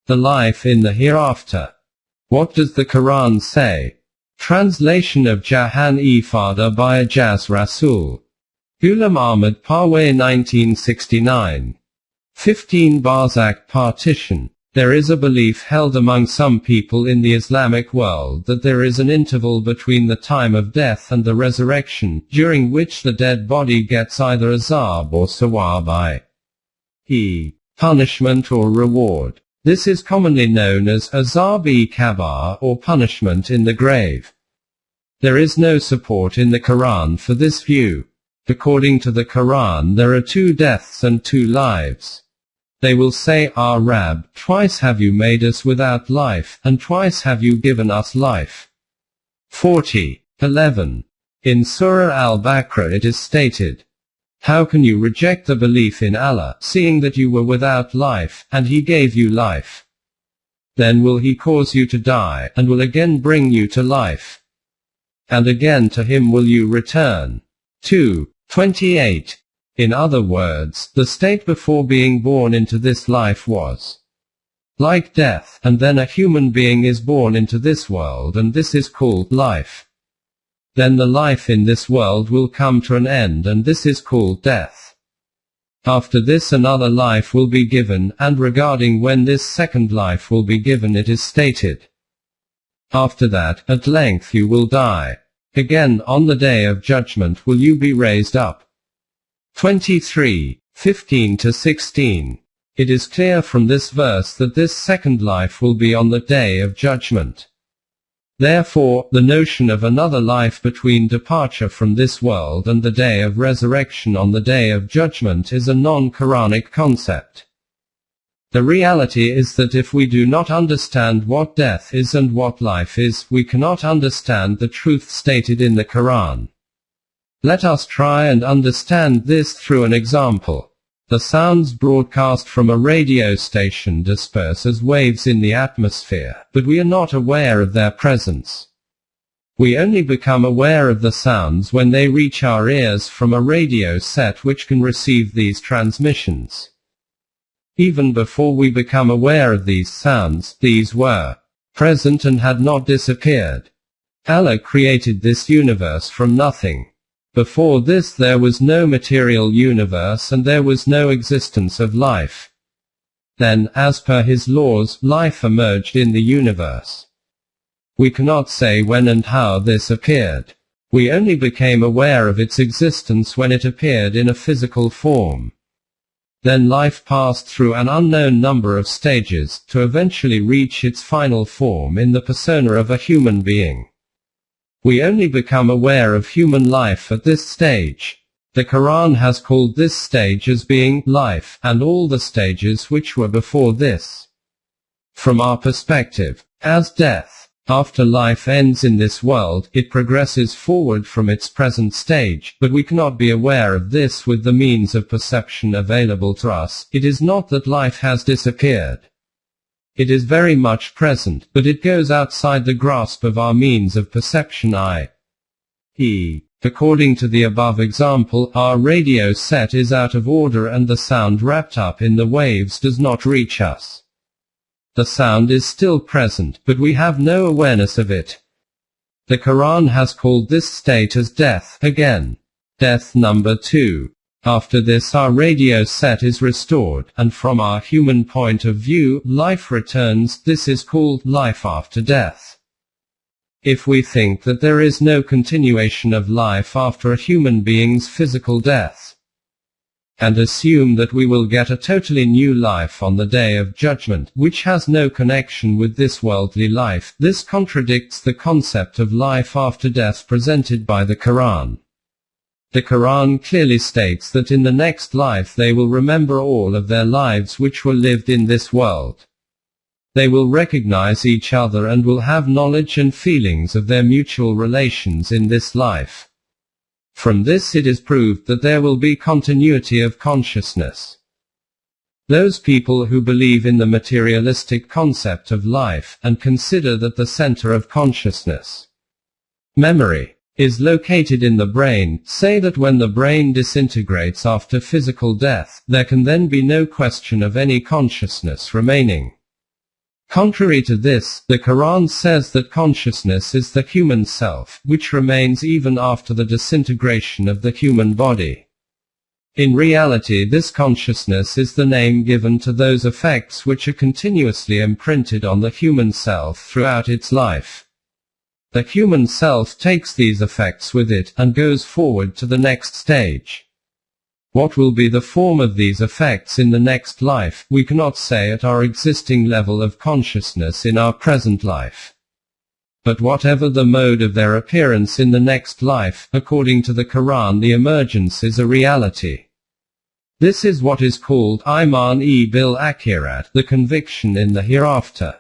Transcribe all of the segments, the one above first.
The life in the hereafter. What does the Quran say? Translation of Jahan-e-Fada by Ajaz Rasul. Ghulam Ahmad Parwez 1969. 15 Barzakh Partition. There is a belief held among some people in the Islamic world that there is an interval between the time of death and the resurrection, during which the dead body gets either azab or sawab, i.e., punishment or reward. This is commonly known as azab-e-kabar, or punishment in the grave. There is no support in the Quran for this view. According to the Quran, there are 2 deaths and 2 lives. They will say, Our Rabb, twice have you made us without life, and twice have you given us life. 40:11. In Surah Al-Baqarah it is stated, How can you reject the belief in Allah, seeing that you were without life, and He gave you life? Then will He cause you to die, and will again bring you to life. And again to Him will you return. 2:28. In other words, the state before being born into this life was like death, and then a human being is born into this world, and this is called life. Then the life in this world will come to an end, and this is called death. After this another life will be given, and regarding when this second life will be given it is stated, After that, at length you will die. Again, on the day of judgment will you be raised up. 23:15-16. It is clear from this verse that this second life will be on the day of judgment. Therefore, the notion of another life between departure from this world and the day of resurrection on the day of judgment is a non-Quranic concept. The reality is that if we do not understand what death is and what life is, we cannot understand the truth stated in the Quran. Let us try and understand this through an example. The sounds broadcast from a radio station disperse as waves in the atmosphere, but we are not aware of their presence. We only become aware of the sounds when they reach our ears from a radio set which can receive these transmissions. Even before we become aware of these sounds, these were present and had not disappeared. Allah created this universe from nothing. Before this there was no material universe and there was no existence of life. Then, as per His laws, life emerged in the universe. We cannot say when and how this appeared. We only became aware of its existence when it appeared in a physical form. Then life passed through an unknown number of stages, to eventually reach its final form in the persona of a human being. We only become aware of human life at this stage. The Quran has called this stage as being life, and all the stages which were before this. From our perspective, as death, after life ends in this world, it progresses forward from its present stage, but we cannot be aware of this with the means of perception available to us. It is not that life has disappeared. It is very much present, but it goes outside the grasp of our means of perception, i.e., according to the above example, our radio set is out of order and the sound wrapped up in the waves does not reach us. The sound is still present, but we have no awareness of it. The Quran has called this state as death, again. Death number 2. After this our radio set is restored, and from our human point of view, life returns. This is called life after death. If we think that there is no continuation of life after a human being's physical death, and assume that we will get a totally new life on the day of judgment, which has no connection with this worldly life, this contradicts the concept of life after death presented by the Quran. The Quran clearly states that in the next life they will remember all of their lives which were lived in this world. They will recognize each other and will have knowledge and feelings of their mutual relations in this life. From this it is proved that there will be continuity of consciousness. Those people who believe in the materialistic concept of life, and consider that the center of consciousness, memory, is located in the brain, say that when the brain disintegrates after physical death, there can then be no question of any consciousness remaining. Contrary to this, the Quran says that consciousness is the human self, which remains even after the disintegration of the human body. In reality, this consciousness is the name given to those effects which are continuously imprinted on the human self throughout its life. The human self takes these effects with it, and goes forward to the next stage. What will be the form of these effects in the next life, we cannot say at our existing level of consciousness in our present life. But whatever the mode of their appearance in the next life, according to the Quran, the emergence is a reality. This is what is called Iman-e-bil Akhirat, the conviction in the hereafter.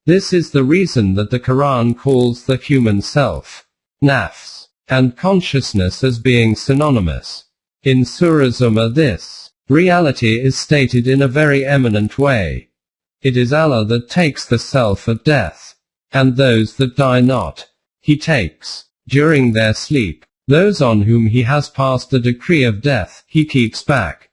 This is the reason that the Quran calls the human self, nafs, and consciousness as being synonymous. In Surah Zumar, this reality is stated in a very eminent way. It is Allah that takes the self at death, and those that die not, He takes, during their sleep. Those on whom He has passed the decree of death, He keeps back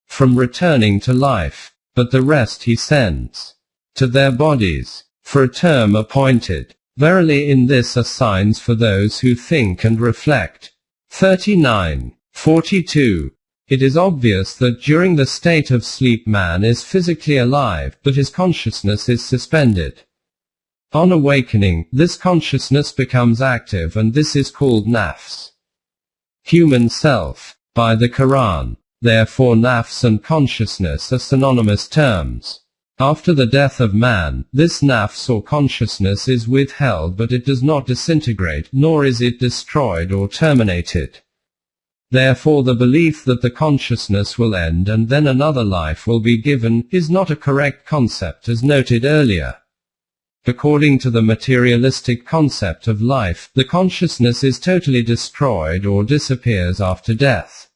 from returning to life, but the rest He sends to their bodies, for a term appointed. Verily in this are signs for those who think and reflect. 39:42. It is obvious that during the state of sleep man is physically alive, but his consciousness is suspended. On awakening, this consciousness becomes active, and this is called nafs, human self, by the Quran. Therefore nafs and consciousness are synonymous terms. After the death of man, this nafs or consciousness is withheld, but it does not disintegrate, nor is it destroyed or terminated. Therefore the belief that the consciousness will end and then another life will be given, is not a correct concept as noted earlier. According to the materialistic concept of life, the consciousness is totally destroyed or disappears after death.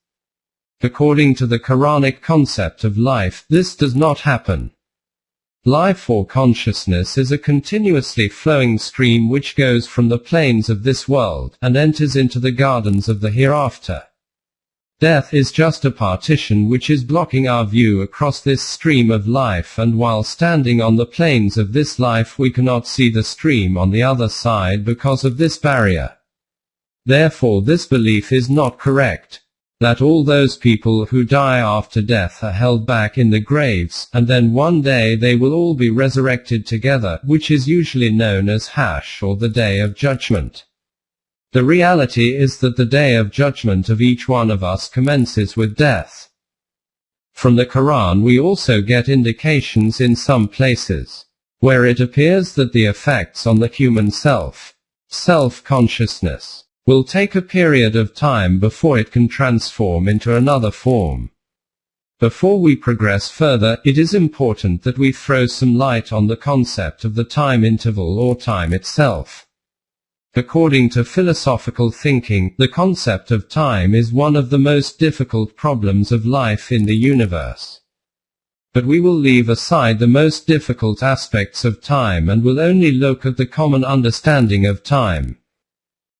According to the Quranic concept of life, this does not happen. Life or consciousness is a continuously flowing stream which goes from the planes of this world, and enters into the gardens of the hereafter. Death is just a partition which is blocking our view across this stream of life, and while standing on the plains of this life we cannot see the stream on the other side because of this barrier. Therefore this belief is not correct. That all those people who die after death are held back in the graves, and then one day they will all be resurrected together, which is usually known as Hash, or the Day of Judgment. The reality is that the day of judgment of each one of us commences with death. From the Quran we also get indications in some places, where it appears that the effects on the human self-consciousness, will take a period of time before it can transform into another form. Before we progress further, it is important that we throw some light on the concept of the time interval or time itself. According to philosophical thinking, the concept of time is one of the most difficult problems of life in the universe. But we will leave aside the most difficult aspects of time and will only look at the common understanding of time.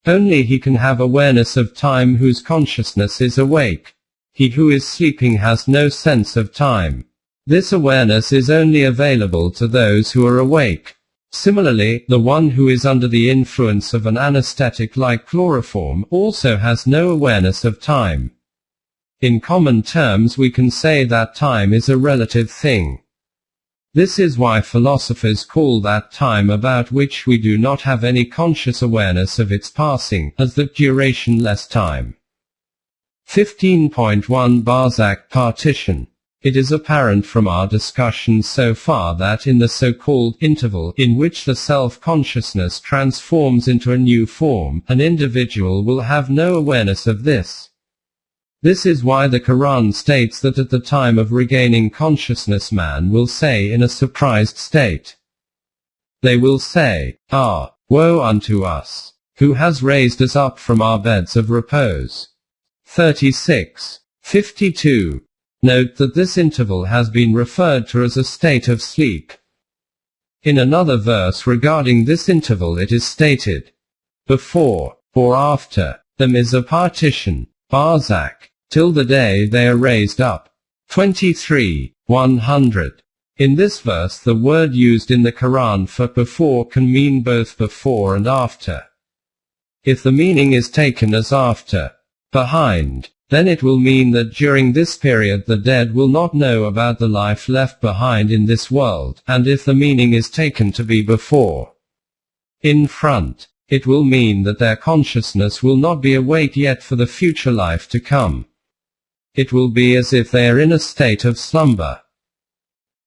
Only he can have awareness of time whose consciousness is awake. He who is sleeping has no sense of time. This awareness is only available to those who are awake. Similarly, the one who is under the influence of an anesthetic like chloroform also has no awareness of time. In common terms we can say that time is a relative thing. This is why philosophers call that time about which we do not have any conscious awareness of its passing, as that durationless time. 15.1 Barzakh partition. It is apparent from our discussion so far that in the so-called interval in which the self-consciousness transforms into a new form, an individual will have no awareness of this. This is why the Quran states that at the time of regaining consciousness man will say in a surprised state. They will say, "Ah, woe unto us! Who has raised us up from our beds of repose?" 36:52. Note that this interval has been referred to as a state of sleep. In another verse regarding this interval it is stated, "Before, or after, them is a partition, barzakh, till the day they are raised up." 23:100. In this verse the word used in the Quran for before can mean both before and after. If the meaning is taken as after, behind, then it will mean that during this period the dead will not know about the life left behind in this world, and if the meaning is taken to be before, in front, it will mean that their consciousness will not be awake yet for the future life to come. It will be as if they are in a state of slumber.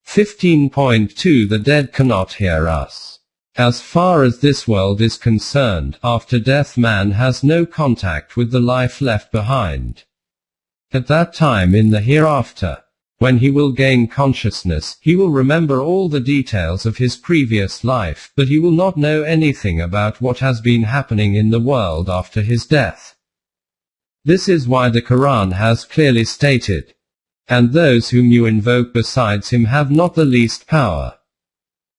15.2 The dead cannot hear us. As far as this world is concerned, after death man has no contact with the life left behind. At that time in the hereafter, when he will gain consciousness, he will remember all the details of his previous life, but he will not know anything about what has been happening in the world after his death. This is why the Quran has clearly stated, "And those whom you invoke besides him have not the least power."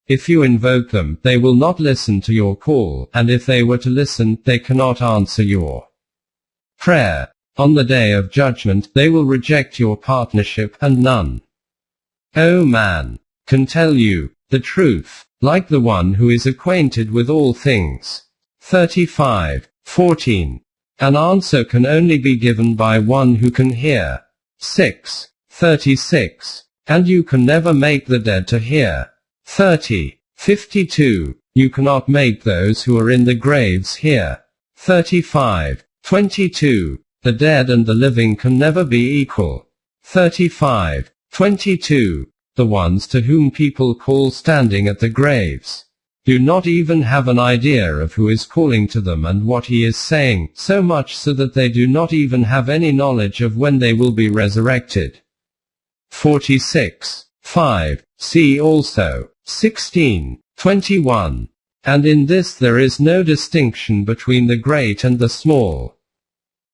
If you invoke them, they will not listen to your call, and if they were to listen, they cannot answer your prayer. On the day of judgment, they will reject your partnership, and none, O man, can tell you the truth, like the one who is acquainted with all things. 35:14. An answer can only be given by one who can hear. 6:36. And you can never make the dead to hear. 30:52. You cannot make those who are in the graves hear. 35:22. The dead and the living can never be equal. 35:22. The ones to whom people call standing at the graves do not even have an idea of who is calling to them and what he is saying, so much so that they do not even have any knowledge of when they will be resurrected. 46:5. See also 16:21. And in this there is no distinction between the great and the small.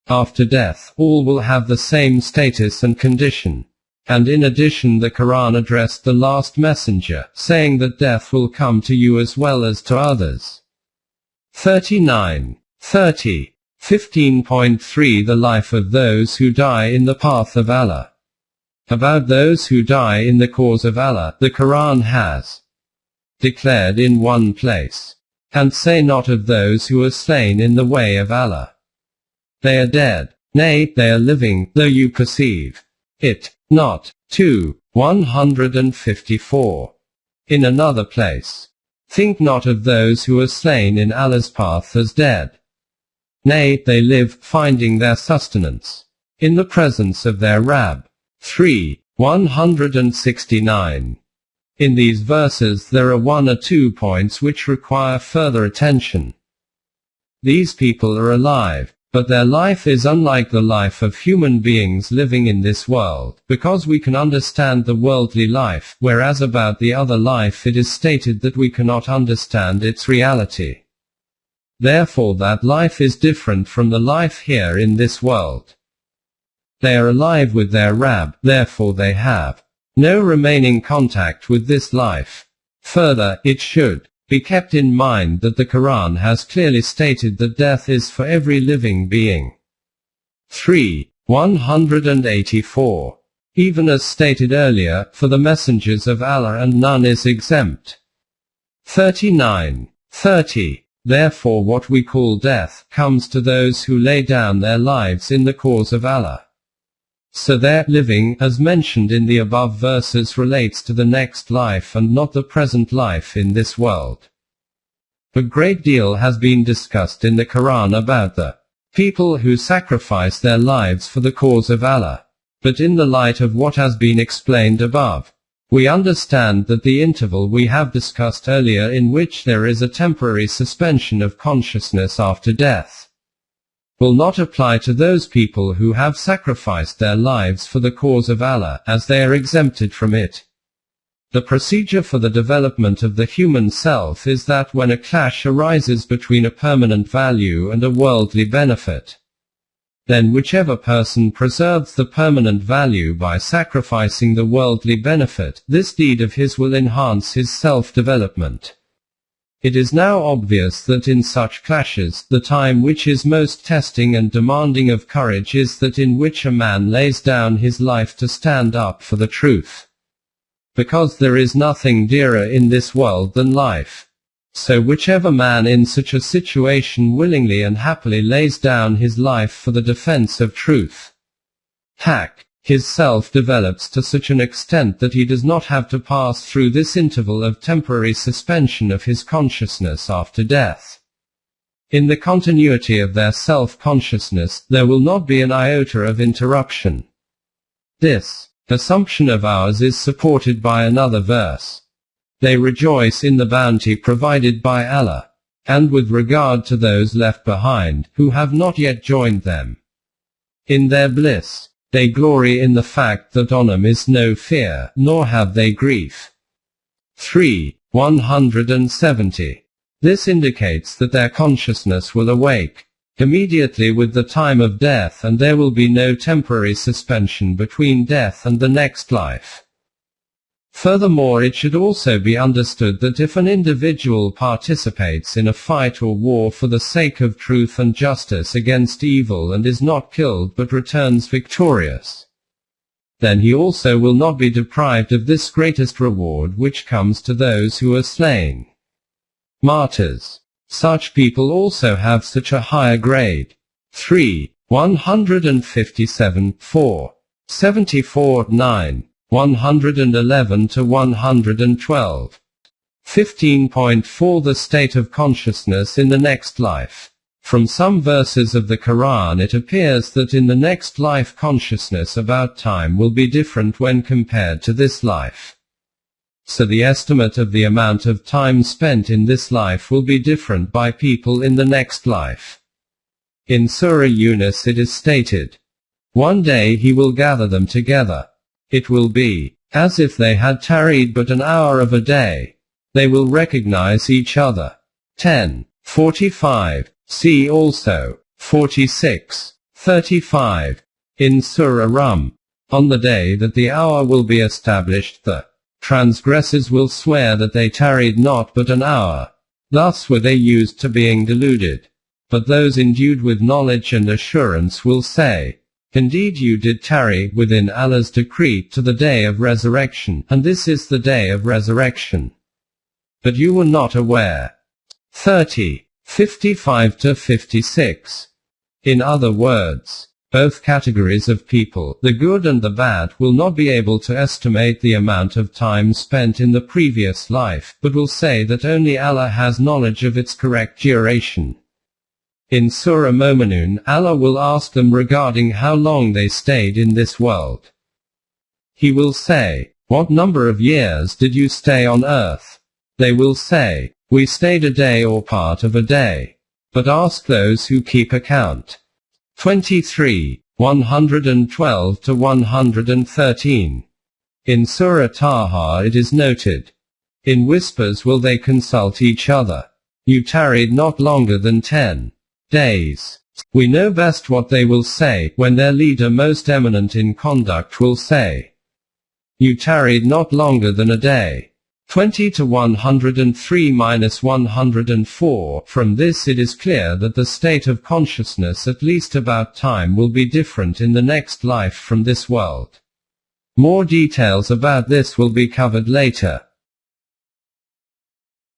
After death, all will have the same status and condition. And in addition the Quran addressed the last messenger, saying that death will come to you as well as to others. 39:30. 15.3 The life of those who die in the path of Allah. About those who die in the cause of Allah, the Quran has declared in one place, "And say not of those who are slain in the way of Allah, they are dead. Nay, they are living, though you perceive it not." 2:154. In another place, "Think not of those who are slain in Allah's path as dead. Nay, they live, finding their sustenance in the presence of their Rabb." 3:169. In these verses there are one or two points which require further attention. These people are alive, but their life is unlike the life of human beings living in this world, because we can understand the worldly life, whereas about the other life it is stated that we cannot understand its reality. Therefore that life is different from the life here in this world. They are alive with their Rabb, therefore they have no remaining contact with this life. Further, it should be kept in mind that the Quran has clearly stated that death is for every living being. 3:184. Even as stated earlier, for the messengers of Allah and none is exempt. 39:30. Therefore what we call death comes to those who lay down their lives in the cause of Allah. So their living, as mentioned in the above verses, relates to the next life and not the present life in this world. A great deal has been discussed in the Quran about the people who sacrifice their lives for the cause of Allah. But in the light of what has been explained above, we understand that the interval we have discussed earlier, in which there is a temporary suspension of consciousness after death, will not apply to those people who have sacrificed their lives for the cause of Allah, as they are exempted from it. The procedure for the development of the human self is that when a clash arises between a permanent value and a worldly benefit, then whichever person preserves the permanent value by sacrificing the worldly benefit, this deed of his will enhance his self-development. It is now obvious that in such clashes, the time which is most testing and demanding of courage is that in which a man lays down his life to stand up for the truth. because there is nothing dearer in this world than life. So whichever man in such a situation willingly and happily lays down his life for the defense of truth, his self develops to such an extent that he does not have to pass through this interval of temporary suspension of his consciousness after death. In the continuity of their self-consciousness, there will not be an iota of interruption. This assumption of ours is supported by another verse. They rejoice in the bounty provided by Allah, and with regard to those left behind, who have not yet joined them in their bliss, they glory in the fact that on them is no fear, nor have they grief. 170. This indicates that their consciousness will awake immediately with the time of death, and there will be no temporary suspension between death and the next life. Furthermore, it should also be understood that if an individual participates in a fight or war for the sake of truth and justice against evil and is not killed but returns victorious, then he also will not be deprived of this greatest reward which comes to those who are slain. Martyrs. Such people also have such a higher grade. 157, 4. 74, 9. 111 to 112. 15.4 The state of consciousness in the next life. From some verses of the Quran it appears that in the next life consciousness about time will be different when compared to this life. So the estimate of the amount of time spent in this life will be different by people in the next life. In Surah Yunus it is stated, "One day he will gather them together. It will be as if they had tarried but an hour of a day. They will recognize each other." 10:45. See also 46:35. In Surah Rum, "On the day that the hour will be established, the transgressors will swear that they tarried not but an hour. Thus were they used to being deluded. But those endued with knowledge and assurance will say, Indeed you did tarry within Allah's decree to the day of resurrection, and this is the day of resurrection. But you were not aware." 30:55-56. In other words, both categories of people, the good and the bad, will not be able to estimate the amount of time spent in the previous life, but will say that only Allah has knowledge of its correct duration. In Surah Mu'minun, Allah will ask them regarding how long they stayed in this world. He will say, "What number of years did you stay on earth?" They will say, "We stayed a day or part of a day." But ask those who keep account. 23:112-113. In Surah Taha it is noted, "In whispers will they consult each other. You tarried not longer than 10 days. We know best what they will say, when their leader most eminent in conduct will say, You tarried not longer than a day." 20-103-104. From this it is clear that the state of consciousness at least about time will be different in the next life from this world. More details about this will be covered later.